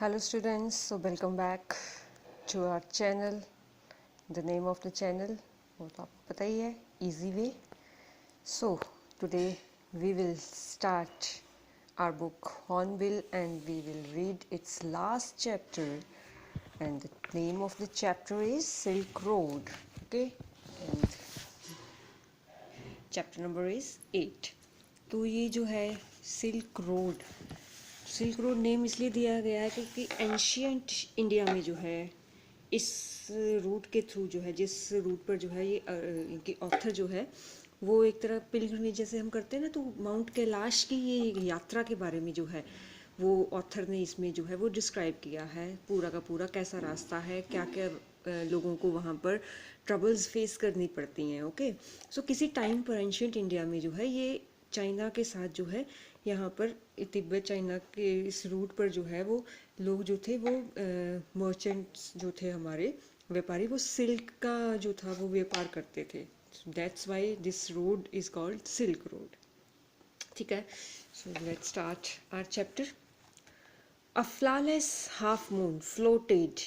Hello students, so welcome back to our channel. The name of the channel वो तो आपको पता ही है, Easy Way. So today we will start our book Hornbill and we will read its last chapter, and the name of the chapter is Silk Road. Okay, and chapter number is 8. तो ये जो है silk road name इसलिए दिया गया है क्योंकि ancient India में जो है इस रूट के थ्रू जो है, जिस रूट पर जो है ये इनकी ऑथर जो है वो एक तरह पिलग्रिमेज जैसे हम करते हैं ना, तो माउंट कैलाश की ये यात्रा के बारे में जो है वो ऑथर ने इसमें जो है वो डिस्क्राइब किया है पूरा का पूरा, कैसा रास्ता है, क्या क्या लोगों को वहाँ पर ट्रबल्स फेस करनी पड़ती हैं. ओके, सो किसी टाइम पर एंशियंट इंडिया में जो है ये चाइना के साथ जो है यहाँ पर तिब्बत चाइना के इस रूट पर जो है वो लोग जो थे वो मर्चेंट्स जो थे हमारे व्यापारी, वो सिल्क का जो था वो व्यापार करते थे. That's why this road is called silk road. ठीक है, so let's start our chapter. A flawless half moon floated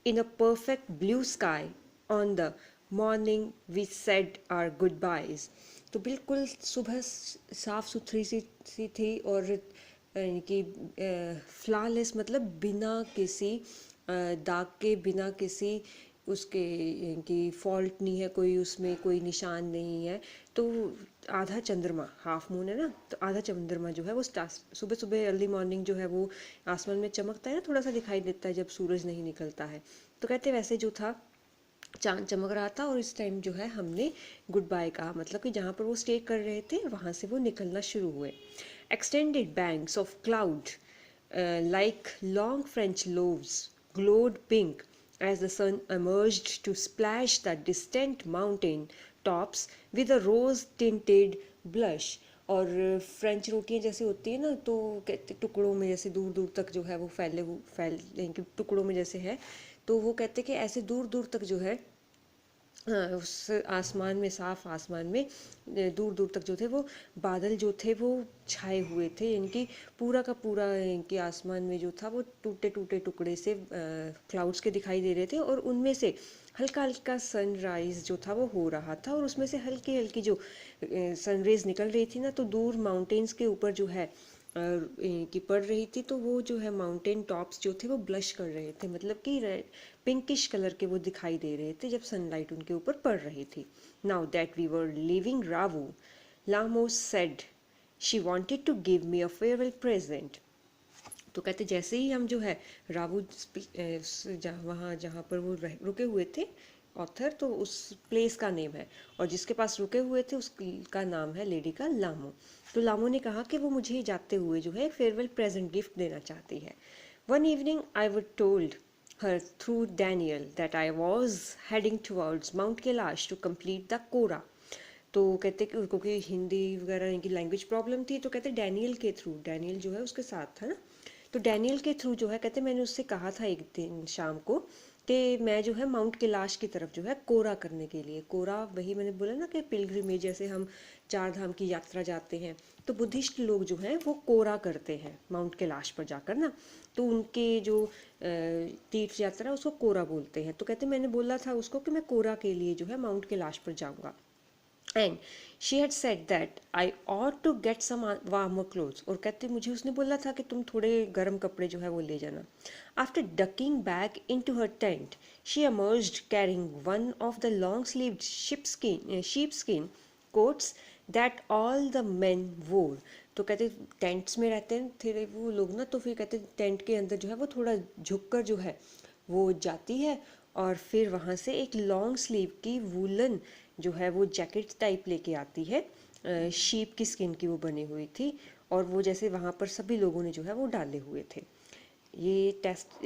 in a perfect blue sky on the morning we said our goodbyes. तो बिल्कुल सुबह साफ सुथरी सी थी और कि फ्लॉलेस मतलब बिना किसी दाग के, बिना किसी उसके कि फॉल्ट नहीं है, कोई उसमें कोई निशान नहीं है. तो आधा चंद्रमा, हाफ मून है ना, तो आधा चंद्रमा जो है वो सुबह सुबह अर्ली मॉर्निंग जो है वो आसमान में चमकता है ना, थोड़ा सा दिखाई देता है जब सूरज नहीं निकलता है. तो कहते वैसे जो था चांद चमक रहा था और इस टाइम जो है हमने गुड बाय कहा, मतलब कि जहाँ पर वो स्टे कर रहे थे वहाँ से वो निकलना शुरू हुए. Extended banks of cloud like long French loaves glowed pink as the sun emerged to splash the distant mountain tops with a rose tinted blush. और फ्रेंच रोटियां जैसे होती है ना, तो कहते टुकड़ों में जैसे दूर दूर तक जो है वो फैल टुकड़ों में जैसे है, तो वो कहते कि ऐसे दूर दूर तक जो है उस आसमान में, साफ आसमान में दूर दूर तक जो थे वो बादल जो थे वो छाए हुए थे. इनकी पूरा का पूरा इनके आसमान में जो था वो टूटे टूटे टुकड़े से क्लाउड्स के दिखाई दे रहे थे और उनमें से हल्का हल्का सनराइज जो था वो हो रहा था और उसमें से हल्की हल्की जो सनरेज निकल रही थी ना, तो दूर माउंटेन्स के ऊपर जो है की पड़ रही थी. तो वो जो है माउंटेन टॉप्स जो थे वो ब्लश कर रहे थे, मतलब कि पिंकिश कलर के वो दिखाई दे रहे थे जब सनलाइट उनके ऊपर पड़ रही थी. Now that we were living Rawu, Lamos said she wanted to give me a farewell present. तो कहते जैसे ही हम जो है रावू वहाँ जहाँ पर वो रुके हुए थे ऑथर, तो उस प्लेस का नेम है और जिसके पास रुके हुए थे उसका नाम है लेडी का लामो. तो लामो ने कहा कि वो मुझे जाते हुए जो है फेयरवेल प्रेजेंट गिफ्ट देना चाहती है. One evening I were told her through Daniel that I was heading towards Mount Kailash to complete the Kora. तो कहते कि उनको कि हिंदी वगैरह इनकी लैंग्वेज प्रॉब्लम थी, तो कहते डैनियल के थ्रू, डैनियल जो है उसके साथ था ना, तो डैनियल के थ्रू जो है कहते मैंने उससे कहा था एक दिन शाम को कि मैं जो है माउंट कैलाश की तरफ जो है कोरा करने के लिए, कोरा वही मैंने बोला ना कि पिलग्रिमेज जैसे हम चार धाम की यात्रा जाते हैं, तो बुद्धिस्ट लोग जो हैं वो कोरा करते हैं माउंट कैलाश पर जाकर ना, तो उनके जो तीर्थ यात्रा उसको कोरा बोलते हैं. तो कहते मैंने बोला था उसको कि मैं कोरा के लिए जो है माउंट कैलाश पर जाऊँगा. And she had said that I ought to get some warmer clothes, और कहते मुझे उसने बोला था कि तुम थोड़े गर्म कपड़े जो है वो ले जाना. After ducking back into her tent she emerged carrying one of the long sleeved sheepskin coats that all the men wore. तो कहते टेंट्स में रहते हैं थे वो लोग ना, तो फिर कहते टेंट के अंदर जो है वो थोड़ा झुक कर जो है वो जाती है और फिर वहाँ से एक लॉन्ग स्लीव की वूलन जो है वो जैकेट टाइप लेके आती है, शीप की स्किन की वो बनी हुई थी और वो जैसे वहाँ पर सभी लोगों ने जो है वो डाले हुए थे. ये टेस्ट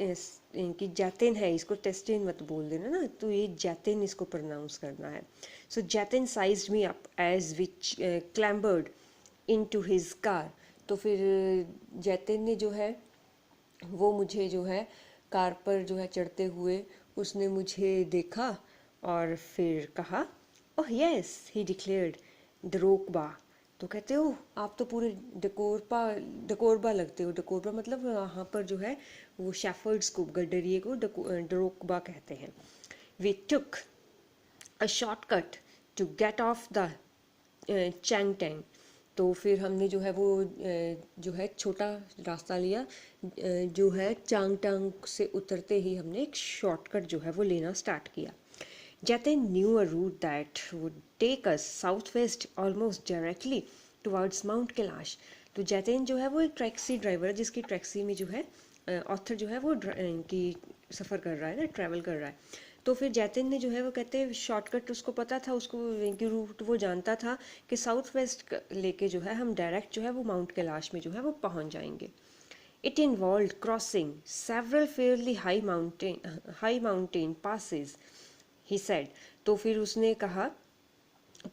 इनकी जैतिन है, इसको टेस्टिन मत बोल देना ना, तो ये जैतिन इसको प्रोनाउंस करना है. सो जैतिन साइज्ड मी अप एज विच क्लैम्बर्ड इनटू हिज कार. तो फिर जैतिन ने जो है वो मुझे जो है कार पर जो है चढ़ते हुए उसने मुझे देखा और फिर कहा, oh yes he declared, the रोकबा तो कहते हो आप तो पूरे डकोरबा लगते हो। डकोरबा मतलब वहाँ पर जो है वो शेफर्ड्स को, गडरिए को डरोकबा कहते हैं। We took a shortcut to get off the Changthang. तो फिर हमने जो है वो जो है छोटा रास्ता लिया, जो है चांगटांग से उतरते ही हमने एक शॉर्टकट जो है वो लेना स्टार्ट किया। Jatin knew a route that would take us southwest almost directly towards Mount Kailash। तो जैतिन जो है वो एक टैक्सी ड्राइवर है, जिसकी टैक्सी में जो है ऑथर जो है वो इनकी सफ़र कर रहा है ना, ट्रैवल कर रहा है। तो फिर जैतिन ने जो है वो कहते हैं शॉर्टकट उसको पता था, उसको इनकी रूट वो जानता था कि साउथ वेस्ट लेके जो है हम डायरेक्ट जो है वो माउंट कैलाश में जो है वो पहुंच जाएंगे। It involved crossing several fairly high mountain passes, he said। तो फिर उसने कहा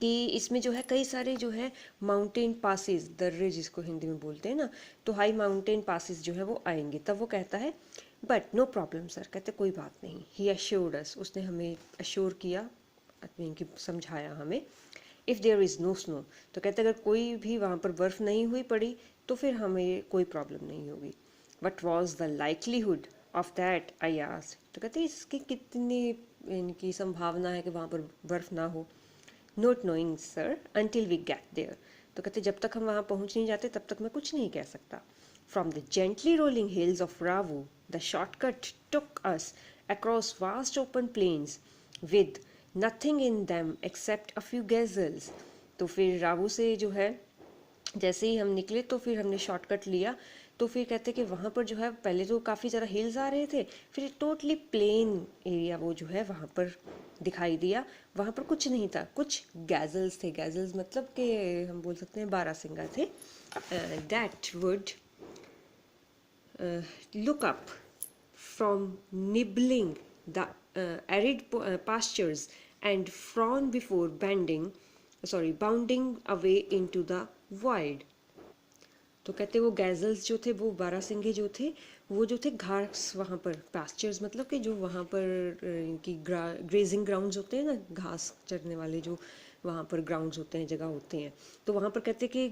कि इसमें जो है कई सारे जो है माउंटेन पासेस, दर्रे जिसको हिंदी में बोलते हैं ना, तो हाई माउंटेन पासेस जो है वो आएंगे। तब वो कहता है बट नो प्रॉब्लम सर, कहते कोई बात नहीं। ही अश्योर्ड अस, उसने हमें अश्योर किया, कि समझाया हमें। If there is no snow, तो कहते अगर कोई भी वहाँ पर बर्फ़ नहीं हुई पड़ी तो फिर हमें कोई प्रॉब्लम नहीं होगी। What was the likelihood of that I asked. तो कहते इसकी कितनी इनकी संभावना है कि वहाँ पर बर्फ़ ना हो। Not knowing sir until we get there. तो कहते जब तक हम वहाँ पहुँच नहीं जाते तब तक मैं कुछ नहीं कह सकता। From the gently rolling hills of Rawu the shortcut took us across vast open plains with nothing in them except a few gazelles. तो फिर रावू से जो है जैसे ही हम निकले तो फिर हमने शॉर्टकट लिया। तो फिर कहते कि वहाँ पर जो है पहले तो काफ़ी ज़्यादा हिल्स आ रहे थे, फिर टोटली प्लेन एरिया वो जो है वहाँ पर दिखाई दिया। वहाँ पर कुछ नहीं था, कुछ गैजल्स थे। गैजल्स मतलब कि हम बोल सकते हैं बारहसिंगा थे। That would look up from nibbling the arid pastures and frown before bounding away into the void। तो कहते वो गैजल्स जो थे, वो बारहसिंगे जो थे, वो जो थे घास वहाँ पर, पास्चर्स मतलब कि जो वहाँ पर इनकी ग्रेजिंग ग्राउंड्स होते हैं ना, घास चरने वाले जो वहाँ पर ग्राउंड्स होते हैं, जगह होते हैं। तो वहाँ पर कहते कि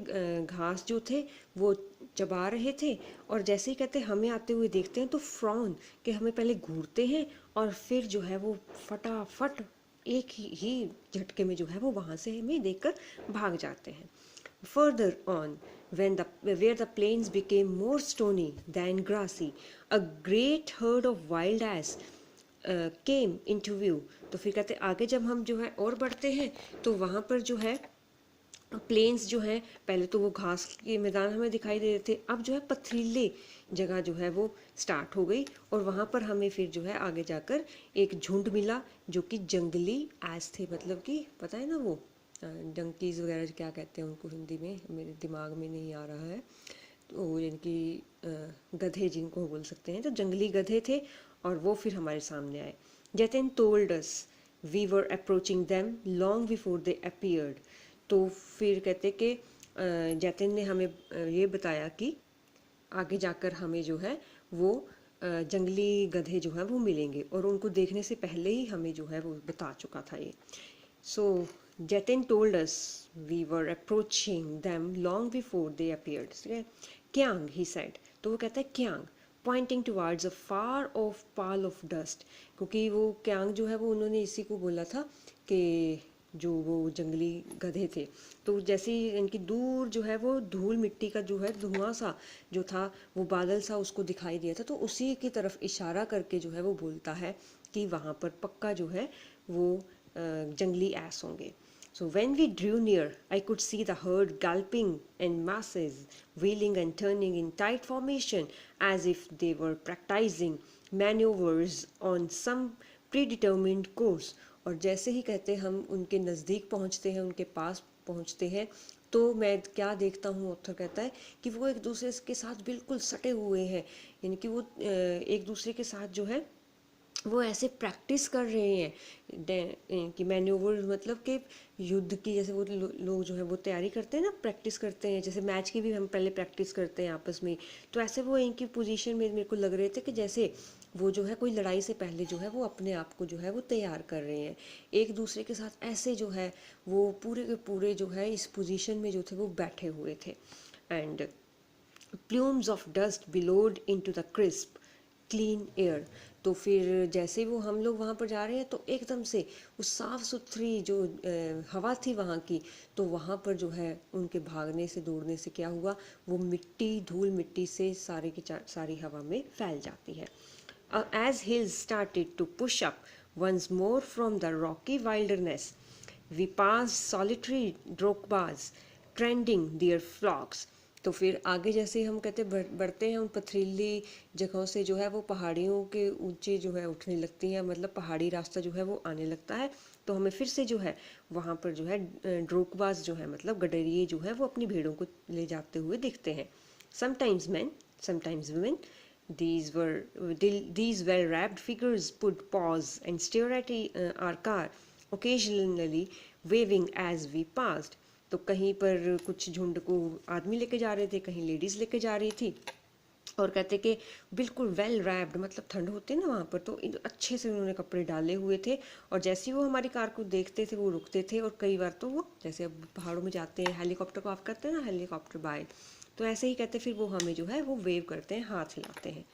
घास जो थे वो चबा रहे थे, और जैसे ही कहते हमें आते हुए देखते हैं तो फ्रॉन कि हमें पहले घूरते हैं और फिर जो है वो फटाफट एक ही झटके में जो है वो वहाँ से हमें देखकर भाग जाते हैं। Further on, where the plains became more stony than grassy, a great herd of wild ass came into view। तो फिर कहते आगे जब हम जो है और बढ़ते हैं तो वहाँ पर जो है प्लेन्स जो है, पहले तो वो घास के मैदान हमें दिखाई दे रहे थे, अब जो है पथरीले जगह जो है वो स्टार्ट हो गई, और वहाँ पर हमें फिर जो है आगे जाकर एक झुंड मिला जो कि जंगली एस थे। मतलब कि पता है ना वो डंकीज़ वगैरह क्या कहते हैं उनको हिंदी में, मेरे दिमाग में नहीं आ रहा है। तो इनकी गधे जिनको बोल सकते हैं, तो जंगली गधे थे और वो फिर हमारे सामने आए। Jatin told us we were approaching them long before they appeared. तो फिर कहते कि जतिन ने हमें ये बताया कि आगे जाकर हमें जो है वो जंगली गधे जो है वो मिलेंगे, और उनको देखने से पहले ही हमें जो है वो बता चुका था ये। So Jatin told us we were approaching them long before they appeared। Kyang, he said। तो वो कहता है Kyang, pointing towards a far off pall of dust। क्योंकि वो क्यांग जो है वो उन्होंने इसी को बोला था कि जो वो जंगली गधे थे, तो जैसे ही इनकी दूर जो है वो धूल मिट्टी का जो है धुआं सा जो था, वो बादल सा उसको दिखाई दिया था, तो उसी की तरफ इशारा करके जो है वो बोलता है कि वहाँ पर पक्का जो है वो जंगली एस होंगे। So when we drew near, I could see the herd galloping in masses, wheeling and turning in tight formation as if they were practicing maneuvers on some predetermined course। और जैसे ही कहते हम उनके नज़दीक पहुंचते हैं, उनके पास पहुंचते हैं, तो मैं क्या देखता हूँ, ऑथर कहता है कि वो एक दूसरे के साथ बिल्कुल सटे हुए हैं, यानी कि वो एक दूसरे के साथ जो है वो ऐसे प्रैक्टिस कर रहे हैं कि मैन्यूवर, मतलब कि युद्ध की, जैसे वो लोग जो है वो तैयारी करते हैं ना, प्रैक्टिस करते हैं, जैसे मैच की भी हम पहले प्रैक्टिस करते हैं आपस में। तो ऐसे वो इनकी पोजीशन में मेरे को लग रहे थे कि जैसे वो जो है कोई लड़ाई से पहले जो है वो अपने आप को जो है वो तैयार कर रहे हैं, एक दूसरे के साथ ऐसे जो है वो पूरे के पूरे जो है इस पोजीशन में जो थे वो बैठे हुए थे। And plumes of dust billowed into the crisp clean air. तो फिर जैसे वो हम लोग वहाँ पर जा रहे हैं तो एकदम से उस साफ़ सुथरी जो हवा थी वहाँ की, तो वहाँ पर जो है उनके भागने से दौड़ने से क्या हुआ, वो मिट्टी धूल मिट्टी से सारे की सारी हवा में फैल जाती है। As hills started to push up once more from the rocky wilderness, we passed solitary drokbas trending their flocks। तो फिर आगे जैसे हम कहते बढ़ते हैं उन पथरीली जगहों से जो है वो पहाड़ियों के ऊंचे जो है उठने लगती हैं, मतलब पहाड़ी रास्ता जो है वो आने लगता है। तो हमें फिर से जो है वहाँ पर जो है ड्रोकबाज जो है मतलब गडरिये जो है वो अपनी भेड़ों को ले जाते हुए दिखते हैं। Sometimes man, sometimes women, these were these well-wrapped figures would pause and stare at our car, occasionally waving as we passed। तो कहीं पर कुछ झुंड को आदमी लेके जा रहे थे, कहीं लेडीज़ लेके जा रही थी, और कहते कि बिल्कुल वेल रैप्ड, मतलब ठंड होती है ना वहाँ पर, तो अच्छे से उन्होंने कपड़े डाले हुए थे, और जैसे ही वो हमारी कार को देखते थे वो रुकते थे। और कई बार तो वो जैसे अब पहाड़ों में जाते हैं हेलीकॉप्टर को ऑफ करते हैं ना, हेलीकॉप्टर बाय, तो ऐसे ही कहते फिर वो हमें जो है वो वेव करते हैं, हाथ हिलाते हैं।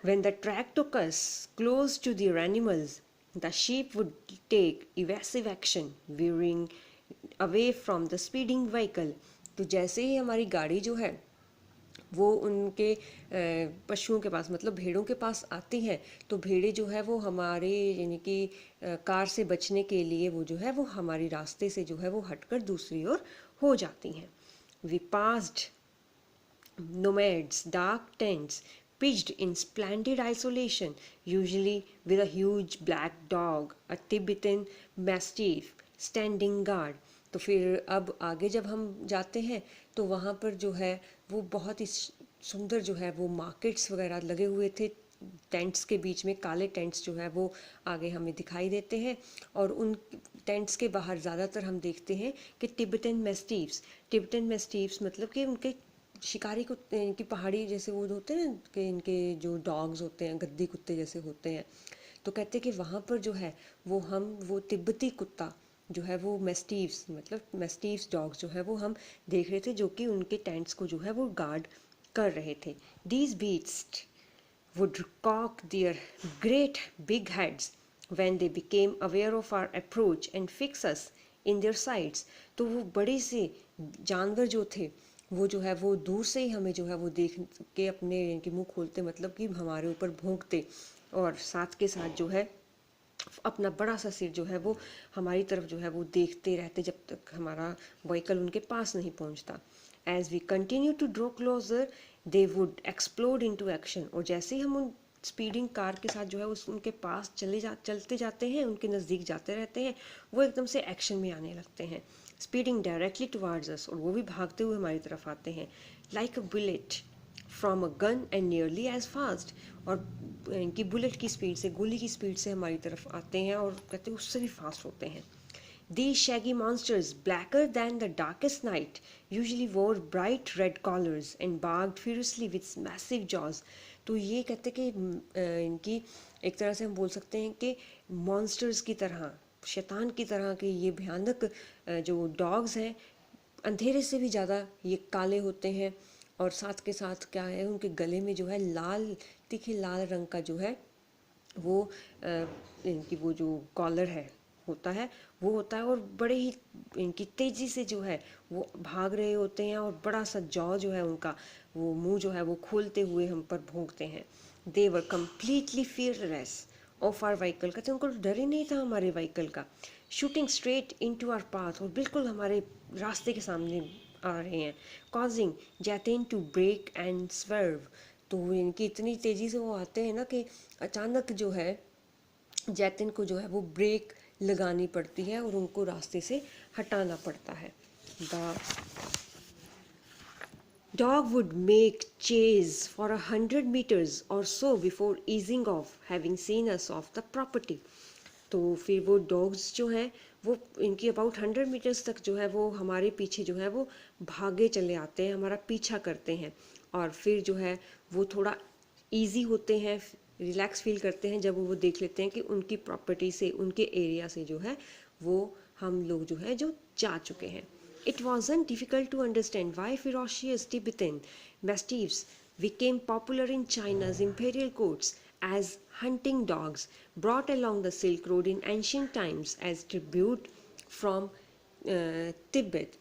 When the track took us close to their animals, the sheep would take evasive action, veering away from the speeding vehicle। तो जैसे ही हमारी गाड़ी जो है वो उनके पशुओं के पास, मतलब भेड़ों के पास आती है, तो भेड़ें जो है वो हमारे यानी कि कार से बचने के लिए वो जो है वो हमारी रास्ते से जो है वो हटकर दूसरी ओर हो जाती हैं। We passed nomads, dark tents, pitched in splendid isolation, usually with a huge black dog, a Tibetan mastiff, standing guard। तो फिर अब आगे जब हम जाते हैं तो वहाँ पर जो है वो बहुत ही सुंदर जो है वो मार्केट्स वगैरह लगे हुए थे, टेंट्स के बीच में काले टेंट्स जो है वो आगे हमें दिखाई देते हैं। और उन टेंट्स के बाहर ज़्यादातर हम देखते हैं कि टिबेटन मेस्टीव्स मतलब कि उनके शिकारी कुत्ते, इनकी पहाड़ी जैसे वो होते हैं कि इनके जो डॉग्स होते हैं गद्दी कुत्ते जैसे होते हैं। तो कहते हैं कि वहाँ पर जो है वो तिब्बती कुत्ता जो है वो मेस्टीव्स, मतलब मेस्टीव्स डॉग्स जो है वो हम देख रहे थे, जो कि उनके टेंट्स को जो है वो गार्ड कर रहे थे। These beasts would cock their great big heads when they became aware of our approach and fix us in their sights। तो वो बड़े से जानवर जो थे वो जो है वो दूर से ही हमें जो है वो देख के अपने के मुंह खोलते, मतलब कि हमारे ऊपर भौंकते, और साथ के साथ जो है अपना बड़ा सा सिर जो है वो हमारी तरफ जो है वो देखते रहते जब तक हमारा व्हीकल उनके पास नहीं पहुंचता। As we continue to draw closer they would explode into action. और जैसे ही हम उन स्पीडिंग कार के साथ जो है उनके पास चलते जाते हैं, उनके नज़दीक जाते रहते हैं, वो एकदम से एक्शन में आने लगते हैं। स्पीडिंग डायरेक्टली टुवार्ड्स अस, और वो भी भागते हुए हमारी तरफ आते हैं। Like a bullet from a gun and nearly as fast. और इनकी बुलेट की स्पीड से, गोली की स्पीड से हमारी तरफ आते हैं, और कहते हैं उससे भी फास्ट होते हैं। These shaggy monsters, blacker than the darkest night, usually wore bright red collars and barked furiously with massive jaws। तो ये कहते कि इनकी एक तरह से हम बोल सकते हैं कि मॉन्स्टर्स की तरह, शैतान की तरह के ये भयानक जो डॉग्स हैं, अंधेरे से भी ज़्यादा ये काले होते हैं। और साथ के साथ क्या है, उनके गले में जो है लाल, तीखे लाल रंग का जो है वो इनकी वो जो कॉलर है होता है वो होता है, और बड़े ही इनकी तेज़ी से जो है वो भाग रहे होते हैं, और बड़ा सा जॉ जो है उनका, वो मुंह जो है वो खोलते हुए हम पर भौंकते हैं। They were completely fearless of our vehicle, कहते हैं उनको डर ही नहीं था हमारे व्हीकल का। Shooting straight into our path, और बिल्कुल हमारे रास्ते के सामने आ रहे हैं। कॉजिंग जैतिन टू ब्रेक एंड स्वर्व। तो इनकी इतनी तेज़ी से वो आते हैं ना कि अचानक जो है जैतिन को जो है वो ब्रेक लगानी पड़ती है और उनको रास्ते से हटाना पड़ता है। The Dog would make chase for 100 meters or so before easing off, having seen us off the property. तो फिर वो डॉग्स जो हैं वो इनकी अबाउट 100 मीटर्स तक जो है वो हमारे पीछे जो है वो भागे चले आते हैं, हमारा पीछा करते हैं, और फिर जो है वो थोड़ा इजी होते हैं, रिलैक्स फील करते हैं जब वो देख लेते हैं कि उनकी प्रॉपर्टी से, उनके एरिया से जो है वो हम लोग जो है जो जा चुके हैं. It wasn't difficult to understand why ferocious Tibetan mastiffs became popular in China's imperial courts as hunting dogs brought along the Silk Road in ancient times as tribute from Tibet.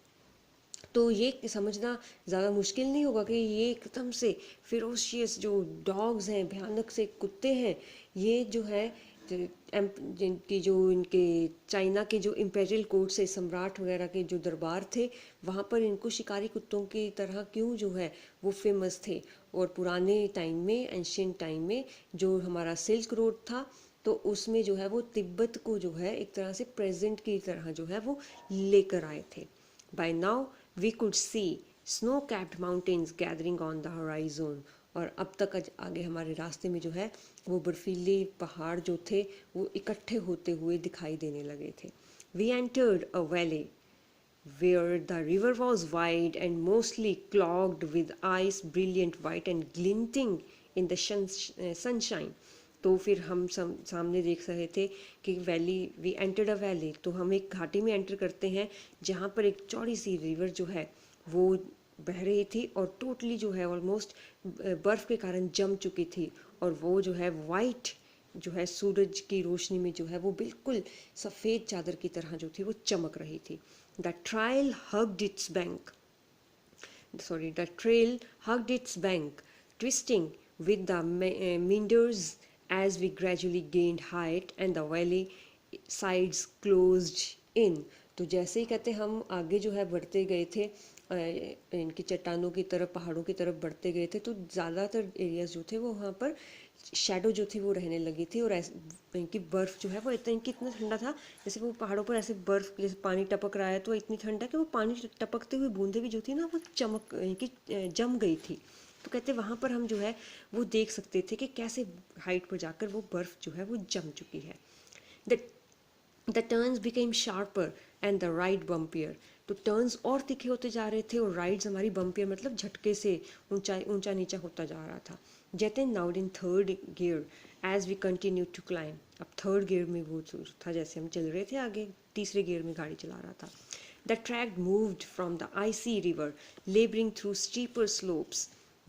तो ये समझना ज़्यादा मुश्किल नहीं होगा कि ये एकदम से फिरोशियस जो डॉग्स हैं, भयानक से कुत्ते हैं, ये जो है जिनकी जो इनके चाइना के जो इम्पेरियल कोर्ट से सम्राट वगैरह के जो दरबार थे, वहाँ पर इनको शिकारी कुत्तों की तरह क्यों जो है वो फेमस थे. और पुराने टाइम में, एंशियंट टाइम में जो हमारा सिल्क रोड था, तो उसमें जो है वो तिब्बत को जो है एक तरह से प्रेजेंट की तरह जो है वो लेकर आए थे. By now we could see snow capped mountains gathering on the horizon. और अब तक आगे हमारे रास्ते में जो है वो बर्फीले पहाड़ जो थे वो इकट्ठे होते हुए दिखाई देने लगे थे. We entered a valley where the river was wide and mostly clogged with ice, brilliant white and glinting in the sunshine. तो फिर हम सामने देख रहे थे कि valley, we entered a valley, तो हम एक घाटी में एंटर करते हैं जहाँ पर एक चौड़ी सी रिवर जो है वो बह रही थी और टोटली जो है ऑलमोस्ट बर्फ़ के कारण जम चुकी थी, और वो जो है वाइट जो है सूरज की रोशनी में जो है वो बिल्कुल सफ़ेद चादर की तरह जो थी वो चमक रही थी. The trail hugged its bank. The trail hugged its bank, twisting with the meanders as we gradually gained height and the valley sides closed in. तो जैसे ही कहते हम आगे जो है बढ़ते गए थे, इनकी चट्टानों की तरफ, पहाड़ों की तरफ बढ़ते गए थे, तो ज़्यादातर एरियाज जो थे वो वहाँ पर शैडो जो थी वो रहने लगी थी. और इनकी बर्फ़ जो है वो इतना ठंडा था, जैसे वो पहाड़ों पर ऐसे बर्फ़ जैसे पानी टपक रहा है तो इतनी ठंडा कि वो पानी टपकते हुए बूंदें भी जो थी ना वो चमक इनकी जम गई थी. तो कहते वहाँ पर हम जो है वो देख सकते थे कि कैसे हाइट पर जाकर वो बर्फ़ जो है वो जम चुकी है. The the turns became sharper and the ride bumpier. तो टर्न्स और तीखे होते जा रहे थे और राइड्स हमारी बम्पियर मतलब झटके से ऊंचा नीचा होता जा रहा था. Jeten now in third gear as we continue to climb. अब थर्ड गियर में वो था, जैसे हम चल रहे थे आगे तीसरे गियर में गाड़ी चला रहा था. The track moved from the icy river, laboring through steeper slopes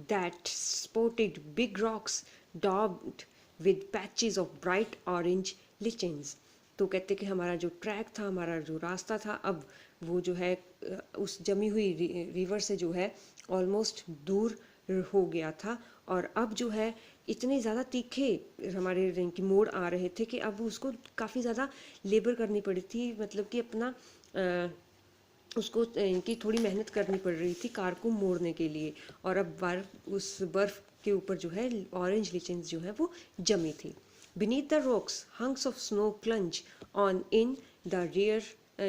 that sported big rocks daubed with patches of bright orange lichens. तो कहते कि हमारा जो ट्रैक था, हमारा जो रास्ता था, अब वो जो है उस जमी हुई रिवर से जो है ऑलमोस्ट दूर हो गया था. और अब जो है इतने ज़्यादा तीखे हमारे इनकी मोड़ आ रहे थे कि अब उसको काफ़ी ज़्यादा लेबर करनी पड़ी थी, मतलब कि अपना उसको इनकी थोड़ी मेहनत करनी पड़ रही थी कार को मोड़ने के लिए. और अब उस बर्फ़ के ऊपर जो है ऑरेंज लिचेंस जो है वो जमी थी. Beneath the rocks, hunks of snow clung on in the rear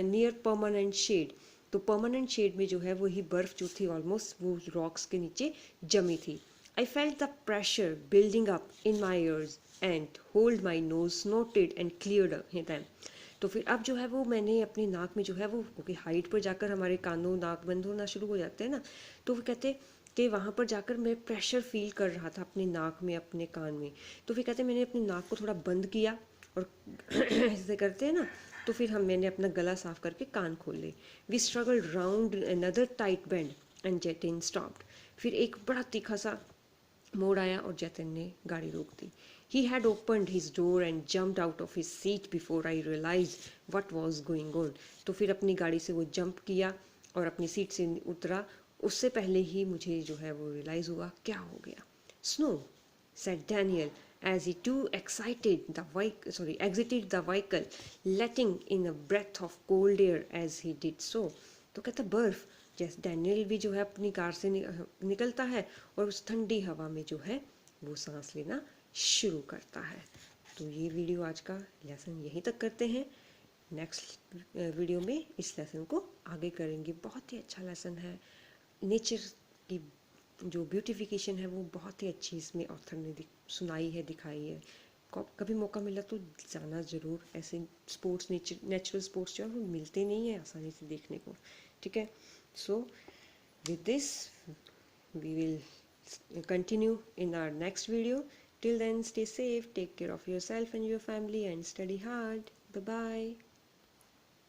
near permanent shade. तो परमानेंट शेड में जो है वही बर्फ़ जो थी ऑलमोस्ट वो रॉक्स के नीचे जमी थी. I felt the pressure building up in my ears and hold my nose snorted and cleared them. तो फिर अब जो है वो मैंने अपनी नाक में जो है वो, क्योंकि हाइट पर जाकर हमारे कानों नाक बंद होना शुरू हो जाते हैं ना, तो वो कहते कि वहाँ पर जाकर मैं प्रेशर फील कर रहा था अपनी नाक में, अपने कान में. तो फिर कहते मैंने अपनी नाक को थोड़ा बंद किया और ऐसे करते हैं ना, तो फिर मैंने अपना गला साफ करके कान खोल ले. We struggle round another tight bend and Jatin stopped. फिर एक बड़ा तीखा सा मोड़ आया और जतिन ने गाड़ी रोक दी. He had opened his door and jumped out of his seat before I realized what was going on. तो फिर अपनी गाड़ी से वो जंप किया और अपनी सीट से उतरा, उससे पहले ही मुझे जो है वो रियलाइज़ हुआ क्या हो गया. Snow, said Daniel as he too exited the vehicle, letting in a breath of cold air as he did so. तो कहता बर्फ़. जैसे डैनियल भी जो है अपनी कार से निकलता है और उस ठंडी हवा में जो है वो सांस लेना शुरू करता है. तो ये वीडियो आज का लेसन यहीं तक करते हैं. नेक्स्ट वीडियो में इस लेसन को आगे करेंगे. बहुत ही अच्छा लेसन है, नेचर की जो ब्यूटिफिकेशन है वो बहुत ही अच्छी इसमें ऑथर ने सुनाई है, दिखाई है। कभी मौका मिला तो जाना ज़रूर। ऐसे स्पोर्ट्स, नेचुरल स्पोर्ट्स जो है वो मिलते नहीं है आसानी से देखने को, ठीक है। So with this we will continue in our next video. Till then, stay safe, take care of yourself and your family, and study hard. Bye bye.